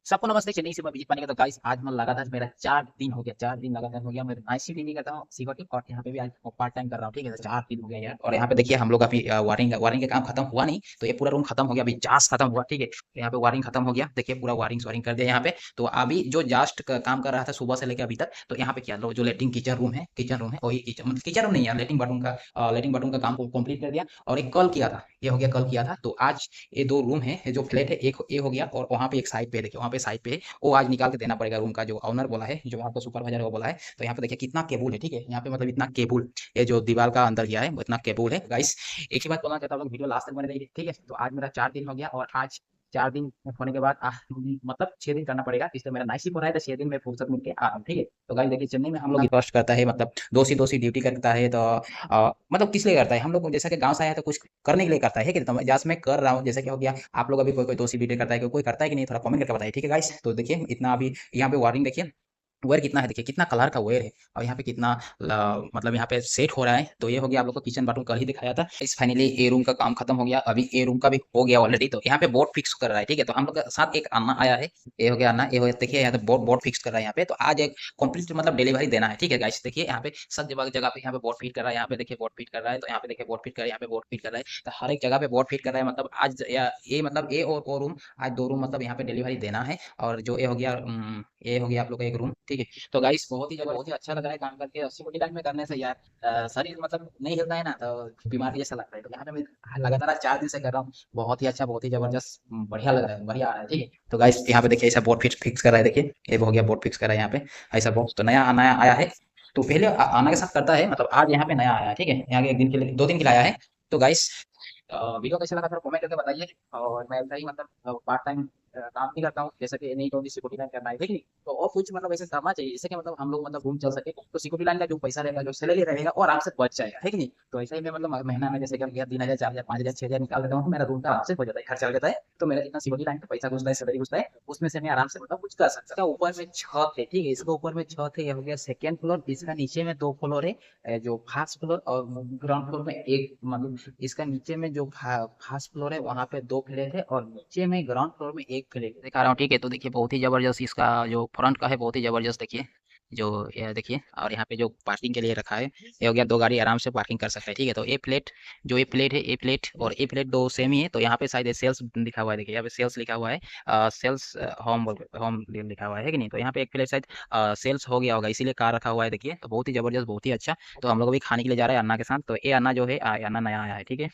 सबको नमस्ते, चेन्नई से मैं विजित पाने का। तो गाइस आज मैं लगातार मेरा 4 दिन हो गया, 4 दिन लगातार हो गया मैं नाइट शिफ्ट भी करता हूँ सिक्योरिटी, और यहाँ पे भी आज पार्ट टाइम कर रहा हूँ। ठीक है, तो 4 दिन हो गया यार। और यहाँ पे देखिए हम लोग अभी वायरिंग वायरिंग का काम खत्म हुआ नहीं, तो ये पूरा रूम खत्म हो गया, अभी जास्ट खत्म हुआ। ठीक है, तो यहाँ पे वायरिंग खत्म हो गया, देखिए पूरा वायरिंग वायरिंग कर दिया यहाँ पे। तो अभी जो जास्ट काम कर रहा था सुबह से लेकर अभी तक, तो यहाँ पे क्या लो जो लेटिंग किचन रूम है, वही किचन मतलब किचन रूम नहीं यार, लेटिंग बाथरूम का काम को कंप्लीट कर दिया। और एक कल किया था, ये हो गया कल किया था। तो आज ये 2 रूम है, ये जो फ्लैट है, एक ये हो गया, और वहाँ पे एक साइड पे देखिए, वहाँ पे साइड पे वो आज निकाल के देना पड़ेगा। रूम का जो ऑनर बोला है, जो वहाँ का सुपरवाइजर है वो बोला है। तो यहाँ पे देखिए कितना केबल है। ठीक है, यहाँ पे मतलब इतना केबल, ये जो दीवार का अंदर गया है वो इतना केबल है गाइस। एक ही बात बोलना चाहता हूँ, लोग वीडियो लास्ट तक बने रहिए। ठीक है, तो आज मेरा 4 दिन हो गया, और आज 4 दिन होने के बाद मतलब 6 दिन करना पड़ेगा, इसलिए मेरा नाइट शिफ्ट हो रहा है, तो 6 दिन में फुर्सत मिलके आ रहा हूँ। ठीक है, तो गाइस देखिए चेन्नई में हम लोग ट्रस्ट करता है, मतलब दो सी ड्यूटी करता है। तो मतलब किस लिए करता है, हम लोग जैसा कि गांव से आया तो कुछ करने के लिए करता है कि, तो जैसे मैं कर रहा हूँ, जैसे क्या हो गया आप लोग अभी कोई कोई दोषी वीडियो करता है, कोई करता है कि नहीं, थोड़ा कमेंट करके बताइए। ठीक है गाइस, तो देखिए इतना अभी यहाँ पे वार्निंग देखिए, वेयर कितना है, देखिए कितना कलर का वेयर है, और यहाँ पे कितना मतलब यहाँ पे सेट हो रहा है। तो ये हो गया आप लोग को किचन बाथरूम कल ही दिखाया था। इस फाइनली ए रूम का काम खत्म हो गया, अभी ए रूम का भी हो गया ऑलरेडी। तो यहाँ पे बोर्ड फिक्स कर रहा है। ठीक है, तो हम लोग के साथ एक अन्ना आया है, ये हो गया अन्ना, ये हो गया, देखिए यहाँ पे बोर्ड बोर्ड फिक्स कर रहा है यहाँ पे। तो आज एक कंप्लीट मतलब डिलीवरी देना है। ठीक है गाइस, देखिए यहाँ पे सब जगह जगह पे यहाँ पे बोर्ड फिट कर रहा है, यहाँ पे देखिए बोर्ड फिट कर रहा है, तो यहाँ पे देखिए बोर्ड फिट कर रहा है, यहाँ पे बोर्ड फिट कर रहा है, तो हर एक जगह पे बोर्ड फिट कर रहा है। मतलब आज ये मतलब ए और ओ रूम, आज 2 रूम मतलब यहाँ पे डिलीवरी देना है। और जो ये हो गया ये हो गया आप लोग का एक रूम। ठीक है, तो गाइस बहुत ही अच्छा लग रहा है काम करके। 80 लाइन में करने से यार शरीर मतलब नहीं हिलता है ना, तो बीमारी जैसा लगता है। तो यहाँ पे मैं लगातार आज 4 दिन से कर रहा हूँ, बहुत ही अच्छा, बहुत ही जबरदस्त, बढ़िया लग रहा है, बढ़िया आ रहा है। ठीक है, तो गाइस यहाँ पे देखिए ऐसा बोर्ड फिक्स कर रहा है, देखिए ये हो गया बोर्ड फिक्स कर रहा है यहाँ पे, ऐसा बॉक्स तो नया नया आया है। तो पहले आना के साथ करता है, मतलब आज यहाँ पे नया आया है। ठीक है, यहाँ के एक दिन के लिए 2 दिन के लिए आया है। तो गाइस वीडियो कैसे लगा थोड़ा कमेंट करके बताइए। और मैं ऐसा ही मतलब पार्ट टाइम काम नहीं करता हूँ, जैसे कि नहीं तो सिक्योरिटी लाइन करना है, ठीक है। तो और कुछ मतलब ऐसे करना चाहिए जिससे कि मतलब हम लोग मतलब घूम चल सके, तो सिक्योरिटी लाइन का जो पैसा रहेगा, जो सैलरी रहेगा, वो आराम से बच जाएगा, है कि नहीं। तो ऐसे ही मैं मतलब महीना में जैसे कि 3,000 4,000 5,000 6,000 निकाल देता हूँ, तो मेरा रूम का आराम से हो जाता है, खर्चा हो जाता है। तो मेरा जितना सिक्योरिटी लाइन का पैसा घुसता है, सैलरी घुसता है, उसमें से मैं आराम से मतलब कुछ कर सकता हूँ। ऊपर में छत है, ठीक है, इसका ऊपर में छत है, ये हो गया सेकंड फ्लोर, इसका नीचे में 2 फ्लोर है, जो फर्स्ट फ्लोर, और ग्राउंड फ्लोर में एक मतलब इसका नीचे में जो फर्स्ट फ्लोर है वहां पे 2 फ्लैट है, और नीचे में ग्राउंड फ्लोर में एक फ्लैट दिखा रहा हूँ। ठीक है, तो देखिए बहुत ही जबरदस्त इसका जो फ्रंट का है, बहुत ही जबरदस्त देखिए, जो ये देखिए। और यहाँ पे जो पार्किंग के लिए रखा है, ये हो गया, 2 गाड़ी आराम से पार्किंग कर सकता है। ठीक है, तो ये प्लेट है, ए प्लेट और ए प्लेट 2 सेम ही है। तो यहाँ पे शायद सेल्स लिखा हुआ है, देखिए यहाँ पे सेल्स लिखा हुआ है, सेल्स होम होम लिखा हुआ है कि नहीं। तो यहाँ पे एक प्लेट शायद सेल्स हो गया होगा, इसीलिए कार रखा हुआ है। देखिए तो बहुत ही जबरदस्त, बहुत ही अच्छा। तो हम लोग अभी खाने के लिए जा रहे हैं अन्ना के साथ। तो ये अन्ना जो है, अन्ना नया आया है। ठीक है।